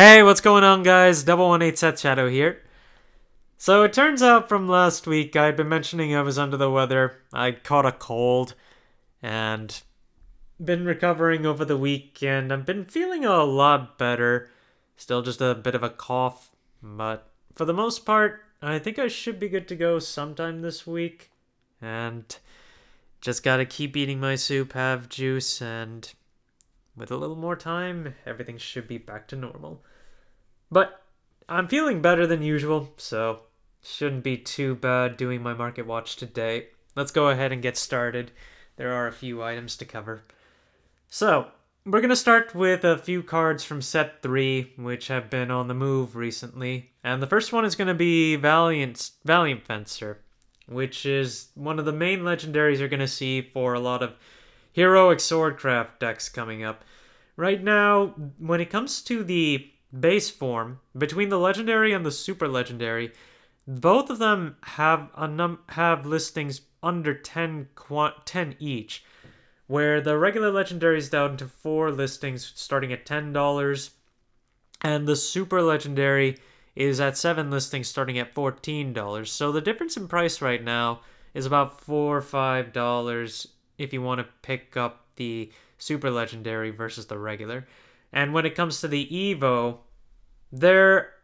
Hey, what's going on, guys? Double 18 Set Shadow here. So it turns out from last week I'd been mentioning I was under the weather. I caught a cold and been recovering over the weekend. I've been feeling a lot better. Still just a bit of a cough, but for the most part, I think I should be good to go sometime this week. And just gotta keep eating my soup, have juice, and with a little more time, everything should be back to normal. But I'm feeling better than usual, so shouldn't be too bad doing my market watch today. Let's go ahead and get started. There are a few items to cover. So, we're going to start with a few cards from set 3, which have been on the move recently. And the first one is going to be Valiant Fencer, which is one of the main legendaries you're going to see for a lot of heroic swordcraft decks coming up. Right now, when it comes to the base form, between the legendary and the super legendary, both of them have listings under 10 each, where the regular legendary is down to 4 listings starting at $10, and the super legendary is at 7 listings starting at $14. So the difference in price right now is about $4 or $5 if you want to pick up the super legendary versus the regular. And when it comes to the Evo, there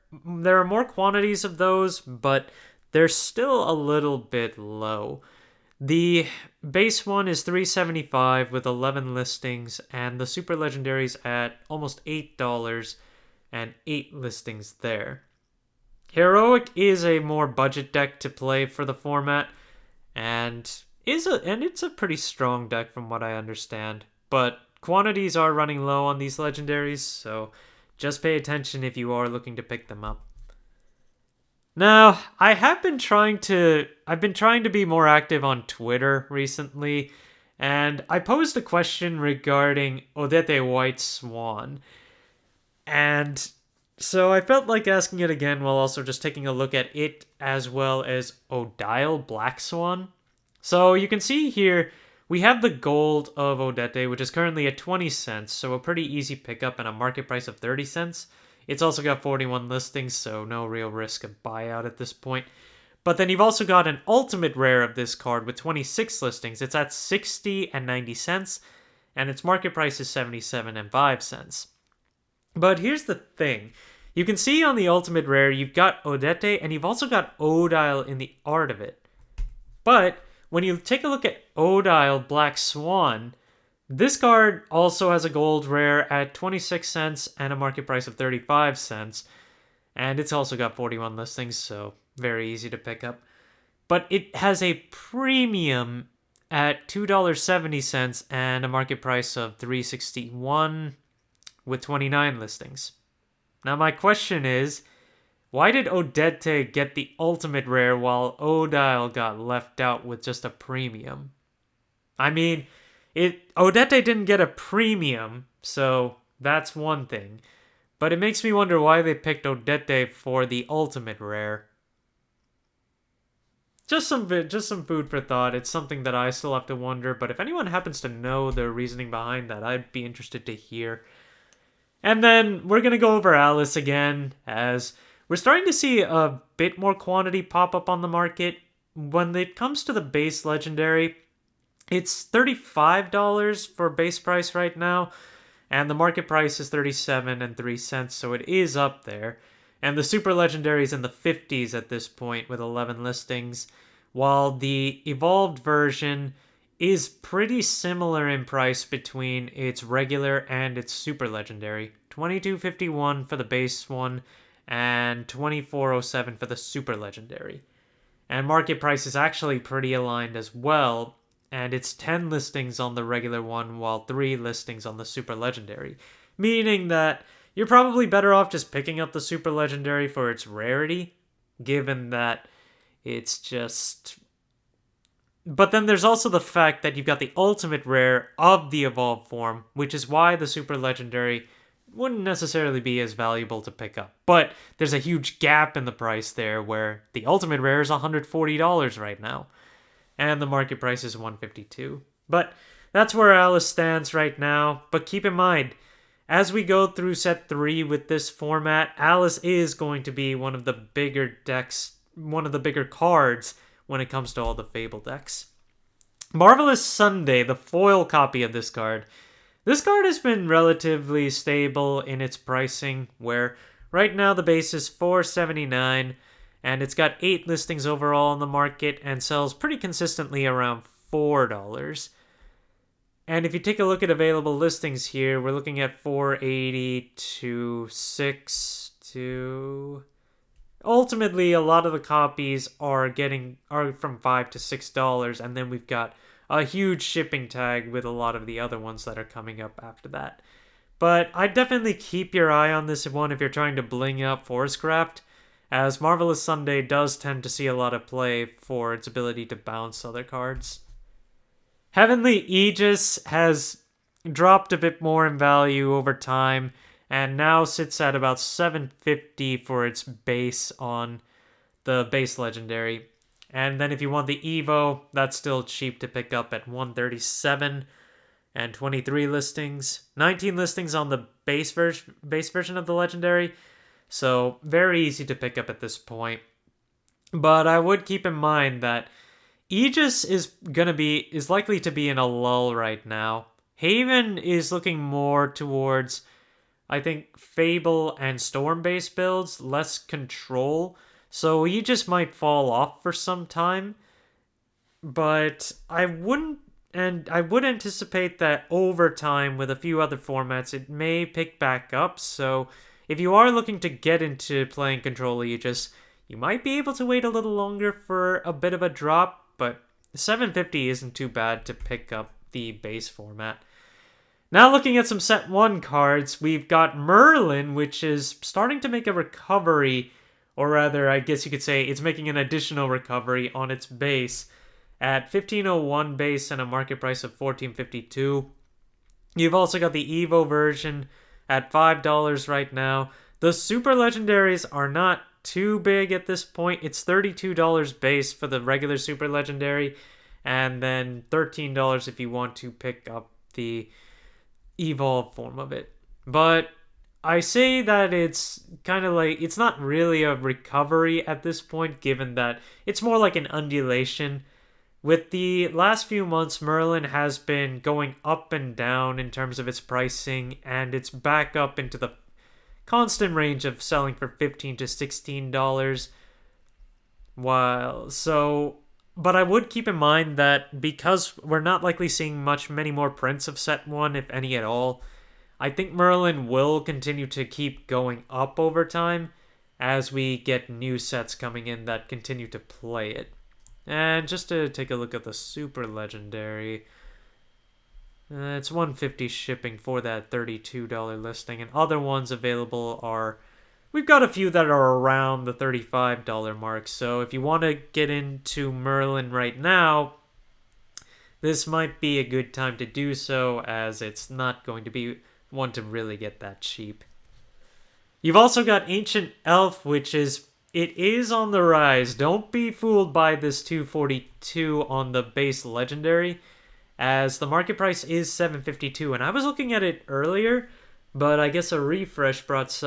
are more quantities of those, but they're still a little bit low. The base one is $3.75 with 11 listings, and the super legendaries at almost $8 and 8 listings there. Heroic is a more budget deck to play for the format, and it's a pretty strong deck from what I understand. But quantities are running low on these legendaries, so just pay attention if you are looking to pick them up. Now, I've been trying to be more active on Twitter recently, and I posed a question regarding Odet White Swan. And so I felt like asking it again while also just taking a look at it as well as Odile Black Swan. So you can see here, we have the gold of Odet, which is currently at 20 cents, so a pretty easy pickup and a market price of 30 cents. It's also got 41 listings, so no real risk of buyout at this point. But then you've also got an ultimate rare of this card with 26 listings. It's at 60 and 90 cents, and its market price is 77 and 5 cents. But here's the thing. You can see on the ultimate rare, you've got Odet, and you've also got Odile in the art of it. But when you take a look at Odile Black Swan, this card also has a gold rare at 26 cents and a market price of 35 cents. And it's also got 41 listings, so very easy to pick up. But it has a premium at $2.70 and a market price of $3.61 with 29 listings. Now my question is, why did Odet get the ultimate rare while Odile got left out with just a premium? I mean, Odet didn't get a premium, so that's one thing. But it makes me wonder why they picked Odet for the ultimate rare. Just some food for thought. It's something that I still have to wonder, but if anyone happens to know the reasoning behind that, I'd be interested to hear. And then we're going to go over Alice again, as we're starting to see a bit more quantity pop up on the market. When it comes to the base legendary, it's $35 for base price right now, and the market price is 37 and 3 cents, so it is up there. And the super legendary is in the 50s at this point with 11 listings, while the evolved version is pretty similar in price between its regular and its super legendary. $22.51 for the base one, and $24.07 for the super legendary. And market price is actually pretty aligned as well, and it's 10 listings on the regular one while 3 listings on the super legendary, meaning that you're probably better off just picking up the super legendary for its rarity, given that it's just... But then there's also the fact that you've got the ultimate rare of the evolved form, which is why the super legendary wouldn't necessarily be as valuable to pick up. But there's a huge gap in the price there, where the ultimate rare is $140 right now, and the market price is $152. But that's where Alice stands right now. But keep in mind, as we go through set 3 with this format, Alice is going to be one of the bigger decks, one of the bigger cards when it comes to all the Fable decks. Marvelous Sunday, the foil copy of this card. This card has been relatively stable in its pricing, where right now the base is $4.79, and it's got 8 listings overall on the market and sells pretty consistently around $4. And if you take a look at available listings here, we're looking at $4.80 to $6 to... Ultimately, a lot of the copies are from $5 to $6, and then we've got a huge shipping tag with a lot of the other ones that are coming up after that. But I'd definitely keep your eye on this one if you're trying to bling out Forestcraft, as Marvelous Sunday does tend to see a lot of play for its ability to bounce other cards. Heavenly Egis has dropped a bit more in value over time, and now sits at about $7.50 for its base on the base legendary. And then if you want the Evo, that's still cheap to pick up at $137 and 23 listings. 19 listings on the base version of the legendary, so very easy to pick up at this point. But I would keep in mind that Egis is likely to be in a lull right now. Haven is looking more towards, I think, Fable and Storm-based builds, less control. So Aegis might fall off for some time. But I would anticipate that over time, with a few other formats, it may pick back up. So if you are looking to get into playing Control Aegis, you might be able to wait a little longer for a bit of a drop. But $7.50 isn't too bad to pick up the base format. Now looking at some Set 1 cards, we've got Merlin, which is starting to make a recovery, or rather, I guess you could say it's making an additional recovery on its base at 1501 base and a market price of $14.52. You've also got the Evo version at $5 right now. The Super Legendaries are not too big at this point. It's $32 base for the regular Super Legendary, and then $13 if you want to pick up the evolved form of it. But I say that it's kind of like, it's not really a recovery at this point, given that it's more like an undulation. With the last few months, Merlin has been going up and down in terms of its pricing, and it's back up into the constant range of selling for $15 to $16. But I would keep in mind that because we're not likely seeing many more prints of Set 1, if any at all, I think Merlin will continue to keep going up over time as we get new sets coming in that continue to play it. And just to take a look at the Super Legendary, it's $150 shipping for that $32 listing, and other ones available are... We've got a few that are around the $35 mark, so if you want to get into Merlin right now, this might be a good time to do so, as it's not going to be one to really get that cheap. You've also got Ancient Elf, which is... It is on the rise. Don't be fooled by this $242 on the base legendary, as the market price is $752, and I was looking at it earlier, but I guess a refresh brought...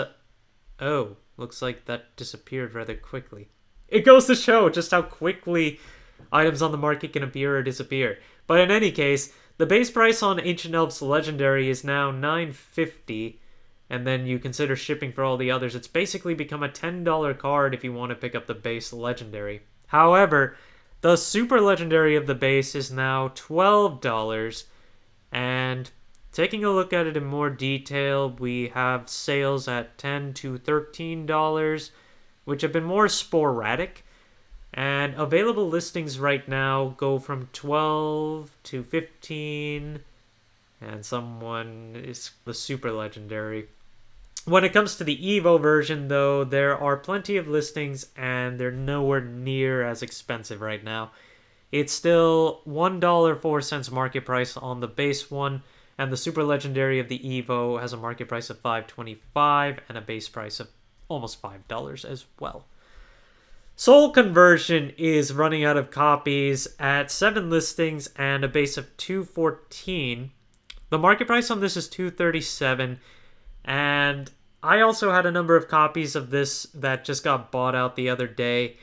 Oh, looks like that disappeared rather quickly. It goes to show just how quickly items on the market can appear or disappear. But in any case, the base price on Ancient Elf's Legendary is now $9.50, and then you consider shipping for all the others. It's basically become a $10 card if you want to pick up the base Legendary. However, the Super Legendary of the base is now $12, and... Taking a look at it in more detail, we have sales at $10 to $13, which have been more sporadic. And available listings right now go from $12 to $15, and someone is the Super Legendary. When it comes to the Evo version, though, there are plenty of listings, and they're nowhere near as expensive right now. It's still $1.04 market price on the base one, and the Super Legendary of the Evo has a market price of $5.25 and a base price of almost $5 as well. Soul Conversion is running out of copies at 7 listings and a base of $2.14. The market price on this is $2.37, And I also had a number of copies of this that just got bought out the other day.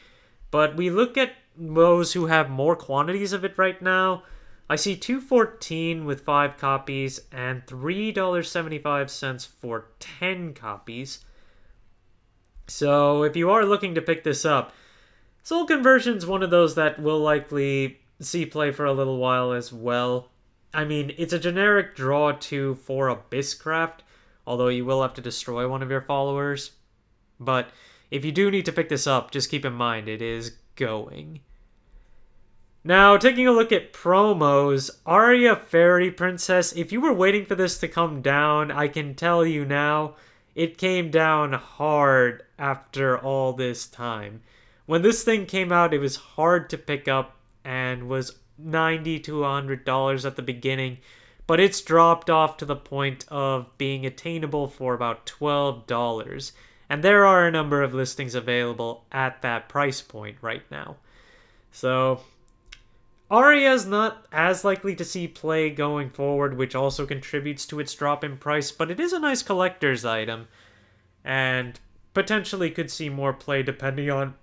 But we look at those who have more quantities of it right now. I see 214 with 5 copies and $3.75 for 10 copies. So if you are looking to pick this up, Soul Conversion's one of those that will likely see play for a little while as well. I mean, it's a generic draw 2 for Abysscraft, although you will have to destroy one of your followers. But if you do need to pick this up, just keep in mind it is going. Now, taking a look at promos, Arya Fairy Princess, if you were waiting for this to come down, I can tell you now, it came down hard after all this time. When this thing came out, it was hard to pick up and was $90 to $100 at the beginning, but it's dropped off to the point of being attainable for about $12. And there are a number of listings available at that price point right now. So Arya's not as likely to see play going forward, which also contributes to its drop in price, but it is a nice collector's item, and potentially could see more play depending on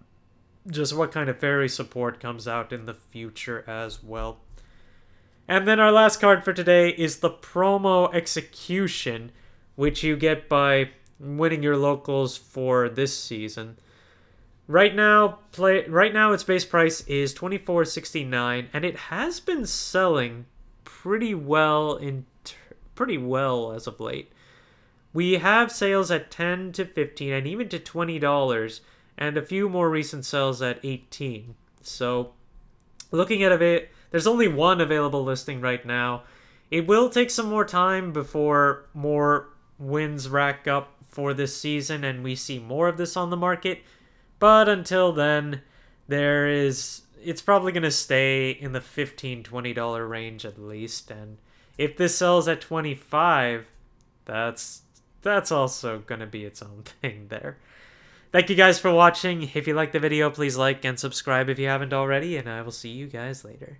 just what kind of fairy support comes out in the future as well. And then our last card for today is the Promo Execution, which you get by winning your locals for this season. Right now, its base price is $24.69, and it has been selling pretty well as of late. We have sales at $10 to $15 and even to $20, and a few more recent sales at $18. So, looking at it, there's only one available listing right now. It will take some more time before more wins rack up for this season and we see more of this on the market. But until then, it's probably going to stay in the $15, $20 range at least. And if this sells at $25, that's also going to be its own thing there. Thank you guys for watching. If you liked the video, please like and subscribe if you haven't already, and I will see you guys later.